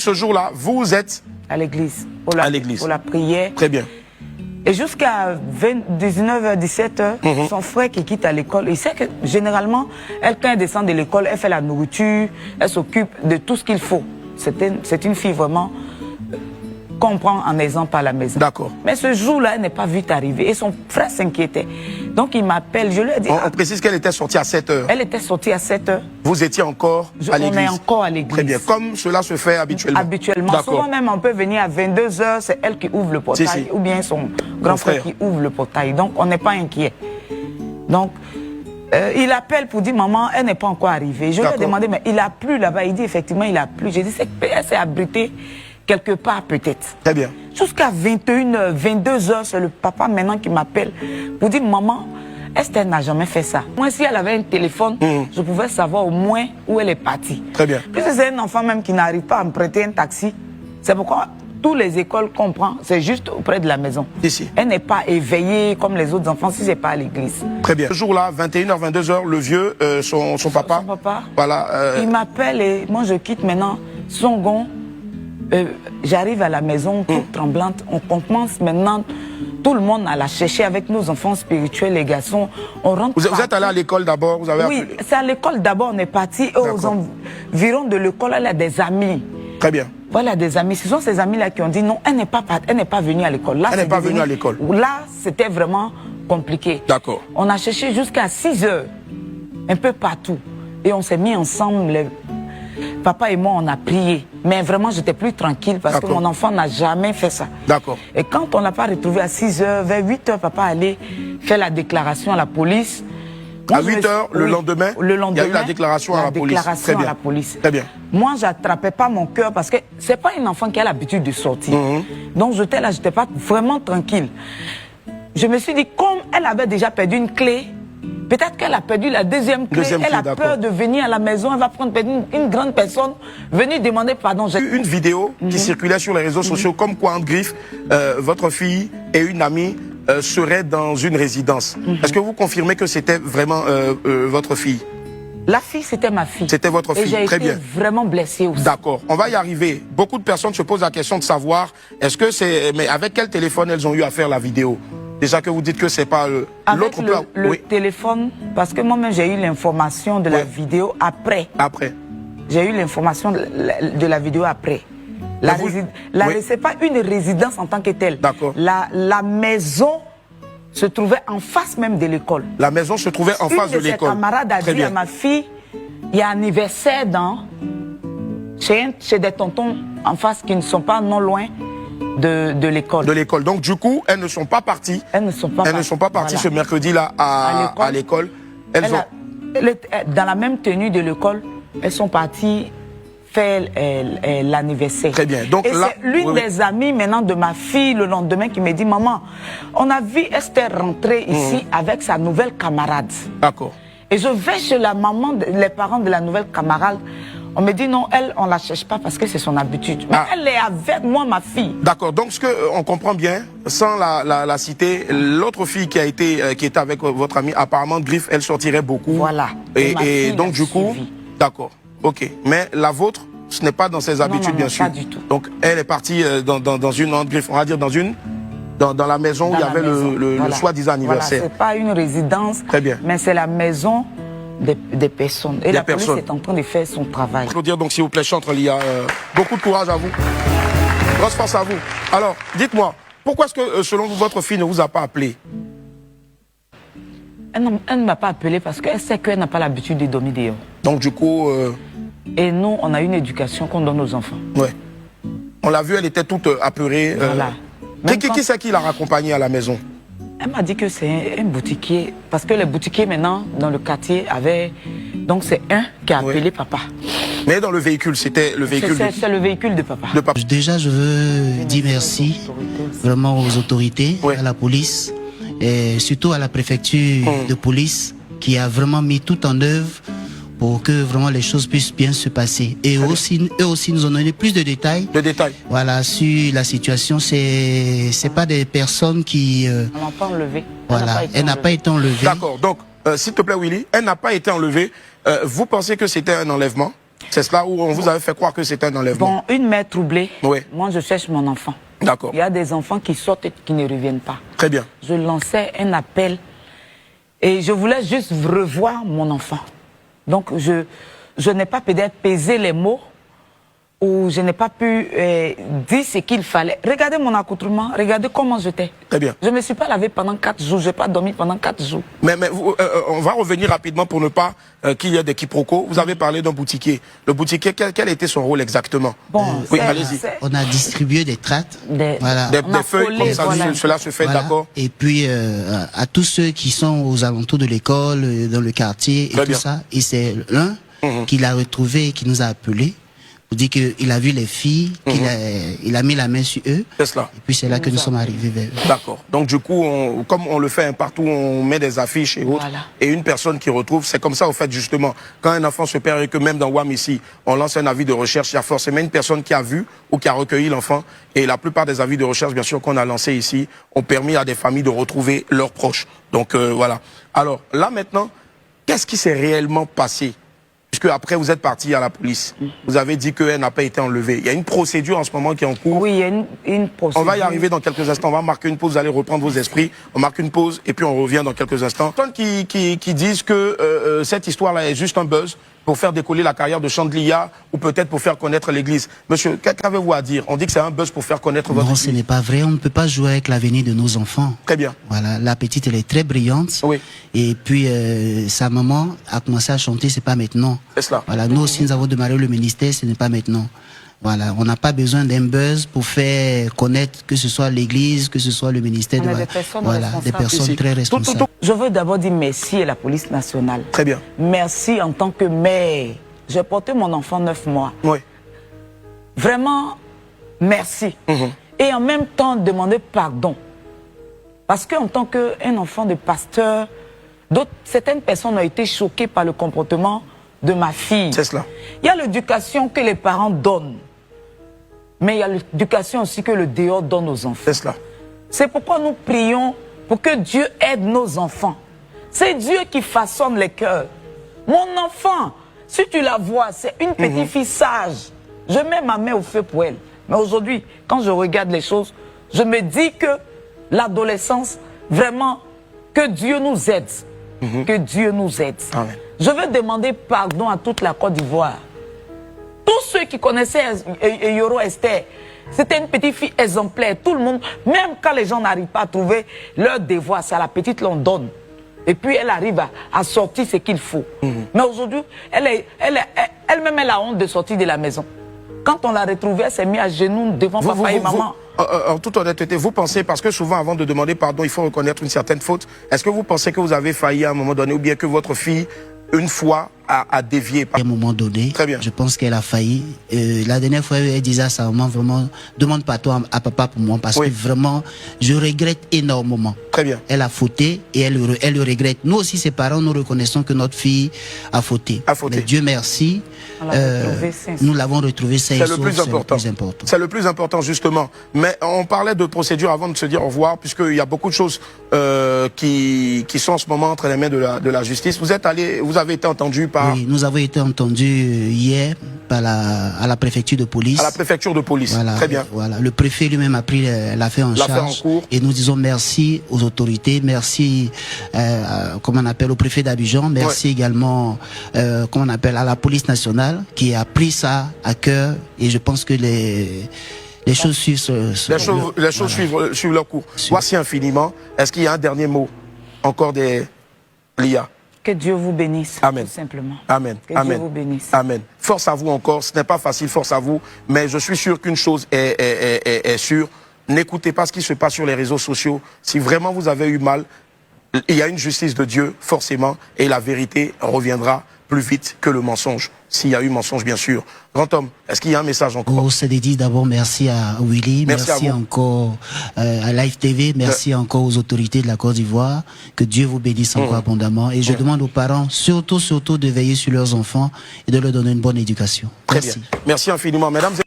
ce jour-là, vous êtes à l'église. À l'église. Pour la prière. Très bien. Et jusqu'à 19h, 17h, son frère qui quitte à l'école, il sait que généralement, elle, quand elle descend de l'école, elle fait la nourriture, elle s'occupe de tout ce qu'il faut. C'est une fille vraiment qu'on prend en exemple à la maison. D'accord. Mais ce jour-là, elle n'est pas vue arriver et son frère s'inquiétait. Donc il m'appelle, je lui ai dit... On précise qu'elle était sortie à 7h. Elle était sortie à 7h. Vous étiez encore à l'église. On est encore à l'église. Très bien, comme cela se fait habituellement. Habituellement. Souvent même, on peut venir à 22h, c'est elle qui ouvre le portail, ou bien son grand frère qui ouvre le portail. Donc on n'est pas inquiet. Donc il appelle pour dire, maman, elle n'est pas encore arrivée. Je lui ai demandé, mais il a plu là-bas. Il dit, effectivement, il a plu. J'ai dit, elle s'est abritée quelque part peut-être. Très bien. Jusqu'à 21h, 22h, c'est le papa maintenant qui m'appelle pour dire, maman, Esther n'a jamais fait ça. Moi, si elle avait un téléphone, je pouvais savoir au moins où elle est partie. Très bien. Puisque c'est un enfant même qui n'arrive pas à me prêter un taxi. C'est pourquoi toutes les écoles comprennent, c'est juste auprès de la maison. Ici. Elle n'est pas éveillée comme les autres enfants si ce n'est pas à l'église. Très bien. Ce jour-là, 21h, 22h, le vieux, son papa. Son papa. Voilà. Il m'appelle et moi je quitte maintenant Songon. J'arrive à la maison toute tremblante. On commence maintenant, tout le monde à la chercher avec nos enfants spirituels, les garçons. On rentre. Vous êtes allé à l'école d'abord, vous avez Oui, c'est à l'école d'abord, on est parti. Aux environs de l'école, elle a des amis. Très bien. Voilà, des amis. Ce sont ces amis-là qui ont dit non, elle n'est pas venue à l'école. Elle n'est pas venue à l'école. Là, c'était vraiment compliqué. D'accord. On a cherché jusqu'à 6h, un peu partout. Et on s'est mis ensemble. Papa et moi, on a prié. Mais vraiment, j'étais plus tranquille parce que mon enfant n'a jamais fait ça. D'accord. Et quand on l'a pas retrouvé à 6h, vers 8h, papa allait faire la déclaration à la police. Moi, à 8h, le lendemain, il y a eu la déclaration à la police. Déclaration à la police. Très bien. Moi, j'attrapais pas mon cœur parce que c'est pas une enfant qui a l'habitude de sortir. Donc, j'étais là, j'étais pas vraiment tranquille. Je me suis dit, comme elle avait déjà perdu une clé, peut-être qu'elle a perdu la deuxième clé. Elle a peur de venir à la maison. Elle va prendre une grande personne, venir demander pardon. J'ai eu une vidéo qui circulait sur les réseaux sociaux, comme quoi, en griffe, votre fille et une amie seraient dans une résidence. Est-ce que vous confirmez que c'était vraiment votre fille? La fille, c'était ma fille. C'était votre fille, très bien. Et j'ai été vraiment blessée aussi. D'accord, on va y arriver. Beaucoup de personnes se posent la question de savoir, est-ce que c'est... Mais avec quel téléphone elles ont eu à faire la vidéo? Déjà que vous dites que c'est pas l'autre plan. Le téléphone, parce que moi-même j'ai eu l'information de la vidéo après. Après. J'ai eu l'information de la vidéo après. C'est pas une résidence en tant que telle. D'accord. La maison se trouvait en face même de l'école. La maison se trouvait en face de l'école. Une camarade a dit à ma fille, il y a anniversaire chez des tontons en face qui ne sont pas non loin de l'école. De l'école. Donc du coup, elles ne sont pas parties. Elles ne sont pas parties ce mercredi-là à l'école. Dans la même tenue de l'école, elles sont parties faire l'anniversaire. Très bien. Donc et c'est l'une des amies maintenant de ma fille le lendemain qui me dit, maman, on a vu Esther rentrer ici avec sa nouvelle camarade. D'accord. Et je vais chez la maman, les parents de la nouvelle camarade. On me dit non, elle, on la cherche pas parce que c'est son habitude. Mais elle est avec moi, ma fille. D'accord. Donc, ce que on comprend bien, sans la citer, l'autre fille qui était avec votre amie, apparemment, griffe, elle sortirait beaucoup. Voilà. Et donc, du coup, d'accord. Ok. Mais la vôtre, ce n'est pas dans ses habitudes, bien sûr. Pas du tout. Donc, elle est partie dans une autre griffe, on va dire dans la maison où il y avait le soi-disant anniversaire. Voilà, c'est pas une résidence. Très bien. Mais c'est la maison des personnes. Et la police est en train de faire son travail. Je veux dire donc, s'il vous plaît, Chantre Lia, beaucoup de courage à vous. Grosse force à vous. Alors, dites-moi, pourquoi est-ce que, selon vous, votre fille ne vous a pas appelé? Elle ne m'a pas appelé parce qu'elle sait qu'elle n'a pas l'habitude de dormir dehors. Donc, du coup... Et nous, on a une éducation qu'on donne aux enfants. Ouais. On l'a vu, elle était toute apeurée. Voilà. Qui c'est qui l'a raccompagnée à la maison? Elle m'a dit que c'est un boutiquier, parce que les boutiquiers maintenant, dans le quartier, avaient... Donc c'est un qui a appelé papa. Mais dans le véhicule, c'était le véhicule... C'est le véhicule de papa. Déjà, je veux dire merci vraiment aux autorités, à la police, et surtout à la préfecture de police, qui a vraiment mis tout en œuvre pour que vraiment les choses puissent bien se passer. Et eux aussi nous ont donné plus de détails. Voilà, sur la situation. C'est pas des personnes qui... Elle n'a pas enlevé. Voilà, elle n'a pas été enlevée. D'accord, donc, s'il te plaît Willy, elle n'a pas été enlevée. Vous pensez que c'était un enlèvement? C'est cela où on vous avait fait croire que c'était un enlèvement. Bon, une mère troublée, oui. Moi je cherche mon enfant. D'accord. Il y a des enfants qui sortent et qui ne reviennent pas. Très bien. Je lançais un appel et je voulais juste revoir mon enfant. Donc je n'ai pas peut-être pesé les mots ou je n'ai pas pu dire ce qu'il fallait. Regardez mon accoutrement, regardez comment j'étais. Très bien. Je ne me suis pas lavé pendant 4 jours, je n'ai pas dormi pendant 4 jours. Mais on va revenir rapidement pour ne pas qu'il y ait des quiproquos. Vous avez parlé d'un boutiquier. Le boutiquier, quel était son rôle exactement? Bon, oui, allez-y. On a distribué des tracts, voilà. des feuilles collé, comme ça, voilà. Cela se fait, voilà. d'accord. Et puis à tous ceux qui sont aux alentours de l'école, dans le quartier et Très tout bien. ça. Et c'est l'un qui l'a retrouvé et qui nous a appelés. Pour dire qu'il a vu les filles, il a mis la main sur eux. C'est cela. Et puis c'est là que nous sommes arrivés vers eux. D'accord. Donc du coup, comme on le fait partout, on met des affiches et autres. Voilà. Et une personne qui retrouve, c'est comme ça au fait justement. Quand un enfant se perd et que même dans WAM ici, on lance un avis de recherche, il y a forcément une personne qui a vu ou qui a recueilli l'enfant. Et la plupart des avis de recherche, bien sûr, qu'on a lancés ici, ont permis à des familles de retrouver leurs proches. Donc voilà. Alors là maintenant, qu'est-ce qui s'est réellement passé? Puisque après vous êtes parti à la police, vous avez dit qu'elle n'a pas été enlevée. Il y a une procédure en ce moment qui est en cours. Oui, il y a une procédure. On va y arriver dans quelques instants. On va marquer une pause, vous allez reprendre vos esprits. On marque une pause et puis on revient dans quelques instants. Certains qui disent que cette histoire-là est juste un buzz pour faire décoller la carrière de Chandlia ou peut-être pour faire connaître l'église. Monsieur, qu'avez-vous à dire? On dit que c'est un buzz pour faire connaître votre église. Non, ce n'est pas vrai. On ne peut pas jouer avec l'avenir de nos enfants. Très bien. Voilà, la petite, elle est très brillante. Oui. Et puis, sa maman a commencé à chanter, c'est pas maintenant. C'est cela. Voilà, nous aussi, nous avons démarré le ministère, ce n'est pas maintenant. Voilà, on n'a pas besoin d'un buzz pour faire connaître que ce soit l'église, que ce soit le ministère. On a des personnes voilà, des personnes ici. très responsables. Je veux d'abord dire merci à la police nationale. Très bien. Merci en tant que mère. J'ai porté mon enfant 9 mois. Oui. Vraiment, merci. Et en même temps, demander pardon. Parce qu'en tant qu'un enfant de pasteur, certaines personnes ont été choquées par le comportement de ma fille. C'est cela. Il y a l'éducation que les parents donnent. Mais il y a l'éducation aussi que le dehors donne aux enfants. C'est cela. C'est pourquoi nous prions pour que Dieu aide nos enfants. C'est Dieu qui façonne les cœurs. Mon enfant, si tu la vois, c'est une petite fille sage. Je mets ma main au feu pour elle. Mais aujourd'hui, quand je regarde les choses, je me dis que l'adolescence, vraiment, que Dieu nous aide. Que Dieu nous aide. Amen. Je veux demander pardon à toute la Côte d'Ivoire. Tous ceux qui connaissaient Yoro Esther, c'était une petite fille exemplaire. Tout le monde, même quand les gens n'arrivent pas à trouver leur devoir, c'est à la petite l'on donne. Et puis elle arrive à sortir ce qu'il faut. Mais aujourd'hui, elle-même elle a honte de sortir de la maison. Quand on l'a retrouvée, elle s'est mise à genoux devant papa et maman. En toute honnêteté, vous pensez, parce que souvent avant de demander pardon, il faut reconnaître une certaine faute. Est-ce que vous pensez que vous avez failli à un moment donné ou bien que votre fille, une fois, a dévié? À un moment donné, Très bien. je pense qu'elle a failli. La dernière fois, elle disait à sa maman, vraiment, demande pas toi à papa pour moi, parce que vraiment, je regrette énormément. Très bien. Elle a fauté et elle le regrette. Nous aussi, ses parents, nous reconnaissons que notre fille a fauté. Mais Dieu merci, nous l'avons retrouvée saine et sauve. C'est le plus important. C'est le plus important, justement. Mais on parlait de procédure avant de se dire au revoir, puisqu'il y a beaucoup de choses qui sont en ce moment entre les mains de la justice. Vous avez été entendu par... Oui, nous avons été entendus hier à la préfecture de police. À la préfecture de police, voilà, très bien. Voilà. Le préfet lui-même a pris l'affaire en charge. Et nous disons merci aux autorités, merci comment on appelle, au préfet d'Abidjan, merci également comment on appelle, à la police nationale qui a pris ça à cœur. Et je pense que les choses suivent suivent leur cours. Voici infiniment. Est-ce qu'il y a un dernier mot encore des Lia? Que Dieu vous bénisse, Amen. Tout simplement. Amen. Que Dieu vous bénisse. Amen. Force à vous encore. Ce n'est pas facile, force à vous. Mais je suis sûr qu'une chose est sûre. N'écoutez pas ce qui se passe sur les réseaux sociaux. Si vraiment vous avez eu mal, il y a une justice de Dieu, forcément, et la vérité reviendra plus vite que le mensonge. S'il y a eu mensonge, bien sûr. Grand homme, est-ce qu'il y a un message encore? C'est de dire d'abord merci à Willy, merci encore à Live TV, merci encore aux autorités de la Côte d'Ivoire. Que Dieu vous bénisse encore abondamment. Et je demande aux parents, surtout de veiller sur leurs enfants et de leur donner une bonne éducation. Très bien. Merci infiniment, mesdames et